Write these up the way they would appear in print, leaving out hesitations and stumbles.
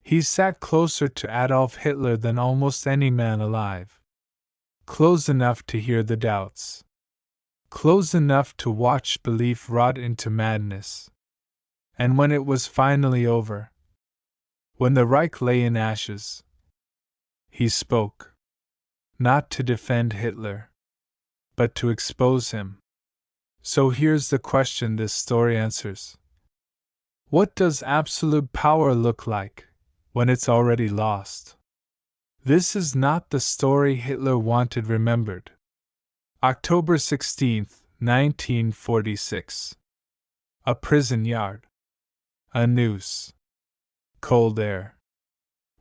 He sat closer to Adolf Hitler than almost any man alive. Close enough to hear the doubts. Close enough to watch belief rot into madness. And when it was finally over, when the Reich lay in ashes, he spoke. Not to defend Hitler, but to expose him. So here's the question this story answers. What does absolute power look like when it's already lost? This is not the story Hitler wanted remembered. October 16, 1946. A prison yard. A noose. Cold air.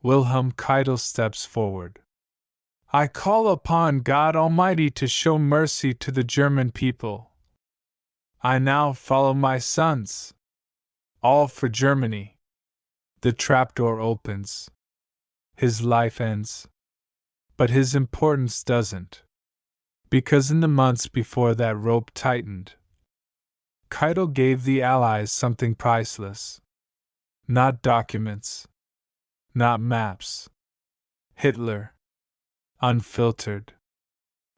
Wilhelm Keitel steps forward. I call upon God Almighty to show mercy to the German people. I now follow my sons. All for Germany. The trapdoor opens. His life ends. But his importance doesn't. Because in the months before that rope tightened, Keitel gave the Allies something priceless. Not documents. Not maps. Hitler. Unfiltered.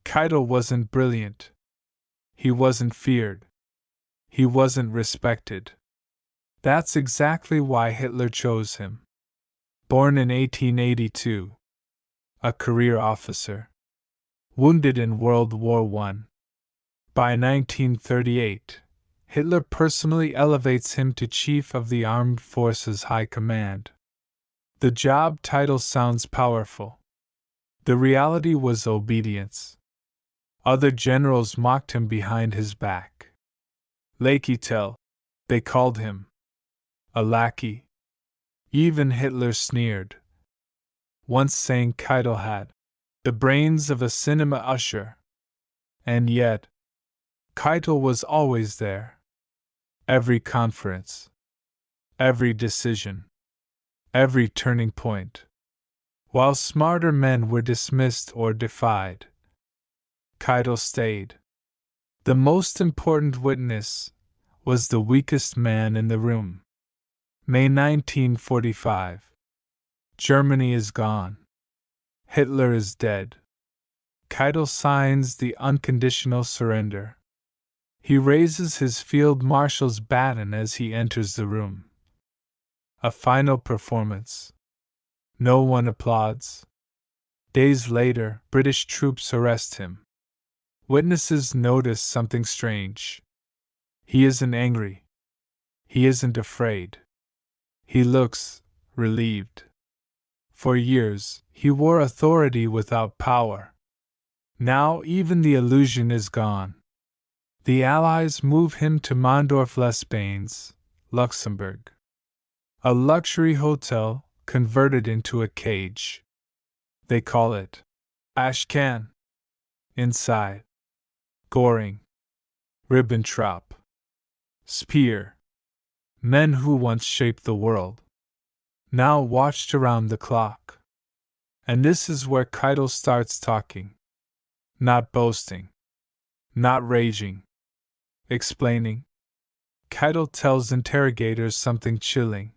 Keitel wasn't brilliant. He wasn't feared. He wasn't respected. That's exactly why Hitler chose him. Born in 1882. A career officer. Wounded in World War I. By 1938, Hitler personally elevates him to Chief of the Armed Forces High Command. The job title sounds powerful. The reality was obedience. Other generals mocked him behind his back. Keitel, they called him. A lackey. Even Hitler sneered, once saying Keitel had the brains of a cinema usher. And yet, Keitel was always there. Every conference. Every decision. Every turning point. While smarter men were dismissed or defied, Keitel stayed. The most important witness was the weakest man in the room. May 1945. Germany is gone. Hitler is dead. Keitel signs the unconditional surrender. He raises his field marshal's baton as he enters the room. A final performance. No one applauds. Days later, British troops arrest him. Witnesses notice something strange. He isn't angry. He isn't afraid. He looks relieved. For years, he wore authority without power. Now even the illusion is gone. The Allies move him to Mondorf-les-Bains, Luxembourg. A luxury hotel converted into a cage. They call it Ashcan. Inside, Göring, Ribbentrop, Speer, men who once shaped the world, now watched around the clock. And this is where Keitel starts talking. Not boasting. Not raging. Explaining. Keitel tells interrogators something chilling.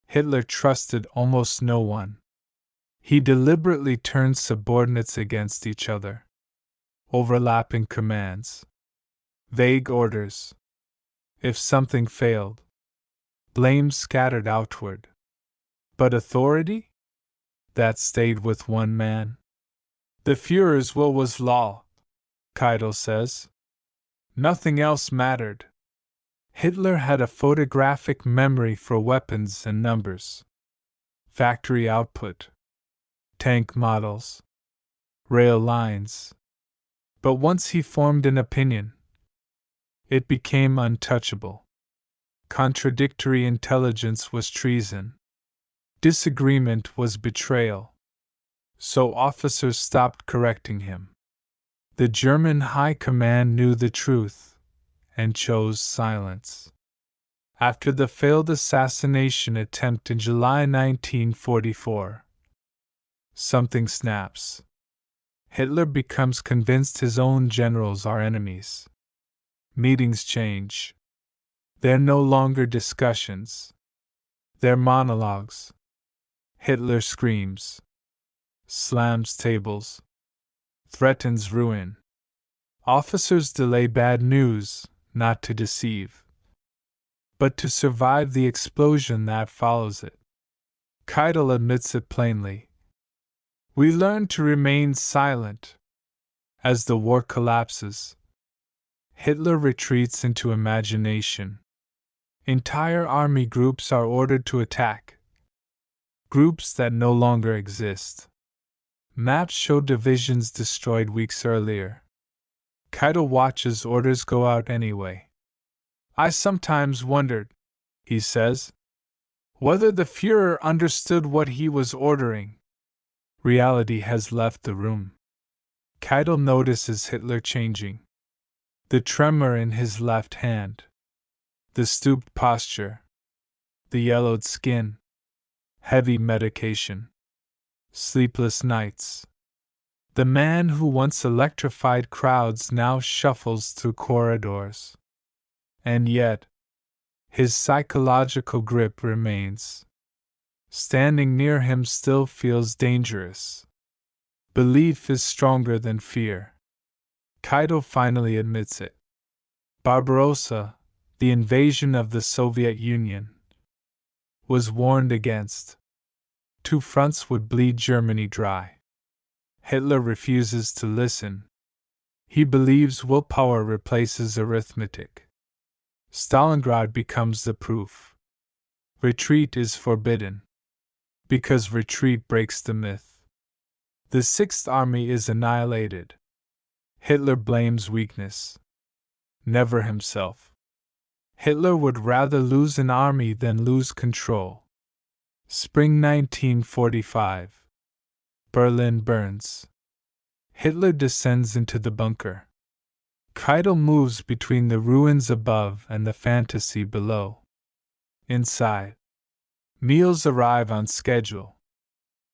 Hitler trusted almost no one. He deliberately turned subordinates against each other. Overlapping commands. Vague orders. If something failed, blame scattered outward. But authority? That stayed with one man. The Führer's will was law, Keitel says. Nothing else mattered. Hitler had a photographic memory for weapons and numbers. Factory output. Tank models. Rail lines. But once he formed an opinion, it became untouchable. Contradictory intelligence was treason. Disagreement was betrayal. So officers stopped correcting him. The German High Command knew the truth and chose silence. After the failed assassination attempt in July 1944, something snaps. Hitler becomes convinced his own generals are enemies. Meetings change. They're no longer discussions. They're monologues. Hitler screams, slams tables, threatens ruin. Officers delay bad news, not to deceive, but to survive the explosion that follows it. Keitel admits it plainly. We learn to remain silent. As the war collapses, Hitler retreats into imagination. Entire army groups are ordered to attack. Groups that no longer exist. Maps show divisions destroyed weeks earlier. Keitel watches orders go out anyway. I sometimes wondered, he says, whether the Führer understood what he was ordering. Reality has left the room. Keitel notices Hitler changing. The tremor in his left hand. The stooped posture. The yellowed skin. Heavy medication. Sleepless nights. The man who once electrified crowds now shuffles through corridors. And yet, his psychological grip remains. Standing near him still feels dangerous. Belief is stronger than fear. Keitel finally admits it. Barbarossa, the invasion of the Soviet Union, was warned against. 2 fronts would bleed Germany dry. Hitler refuses to listen. He believes willpower replaces arithmetic. Stalingrad becomes the proof. Retreat is forbidden. Because retreat breaks the myth. The Sixth Army is annihilated. Hitler blames weakness. Never himself. Hitler would rather lose an army than lose control. Spring 1945. Berlin burns. Hitler descends into the bunker. Keitel moves between the ruins above and the fantasy below. Inside, meals arrive on schedule.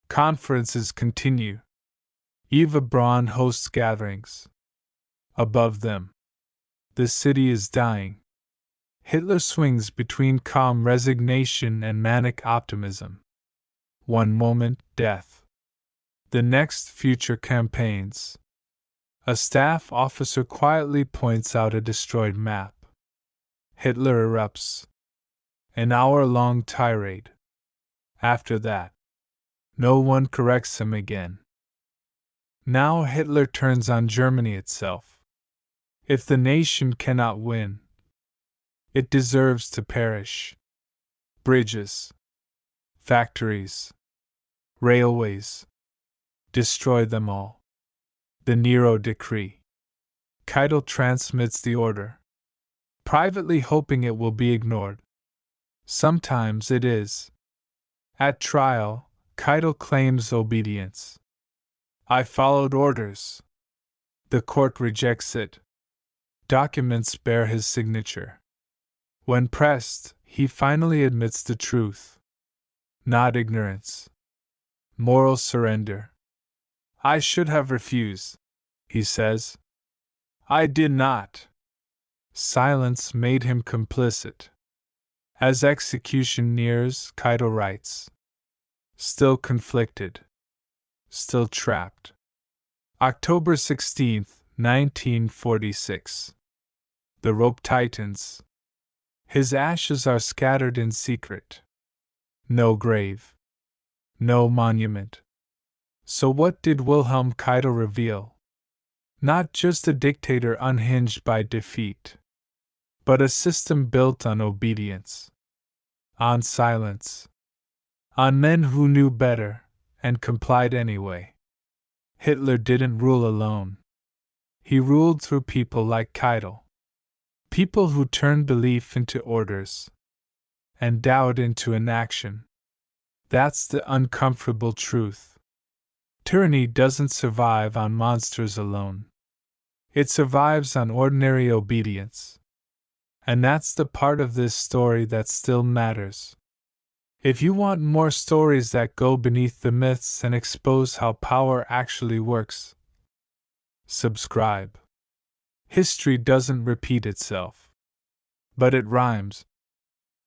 Conferences continue. Eva Braun hosts gatherings. Above them, the city is dying. Hitler swings between calm resignation and manic optimism. One moment, death. The next, future campaigns. A staff officer quietly points out a destroyed map. Hitler erupts. An hour-long tirade. After that, no one corrects him again. Now Hitler turns on Germany itself. If the nation cannot win, it deserves to perish. Bridges, factories, railways. Destroy them all. The Nero Decree. Keitel transmits the order, privately hoping it will be ignored. Sometimes it is. At trial, Keitel claims obedience. I followed orders. The court rejects it. Documents bear his signature. When pressed, he finally admits the truth. Not ignorance. Moral surrender. I should have refused, he says. I did not. Silence made him complicit. As execution nears, Keitel writes. Still conflicted. Still trapped. October 16, 1946. The rope tightens. His ashes are scattered in secret. No grave. No monument. So what did Wilhelm Keitel reveal? Not just a dictator unhinged by defeat, but a system built on obedience, on silence, on men who knew better and complied anyway. Hitler didn't rule alone. He ruled through people like Keitel. People who turned belief into orders and doubt into inaction. That's the uncomfortable truth. Tyranny doesn't survive on monsters alone. It survives on ordinary obedience. And that's the part of this story that still matters. If you want more stories that go beneath the myths and expose how power actually works, subscribe. History doesn't repeat itself. But it rhymes.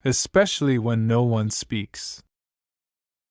Especially when no one speaks.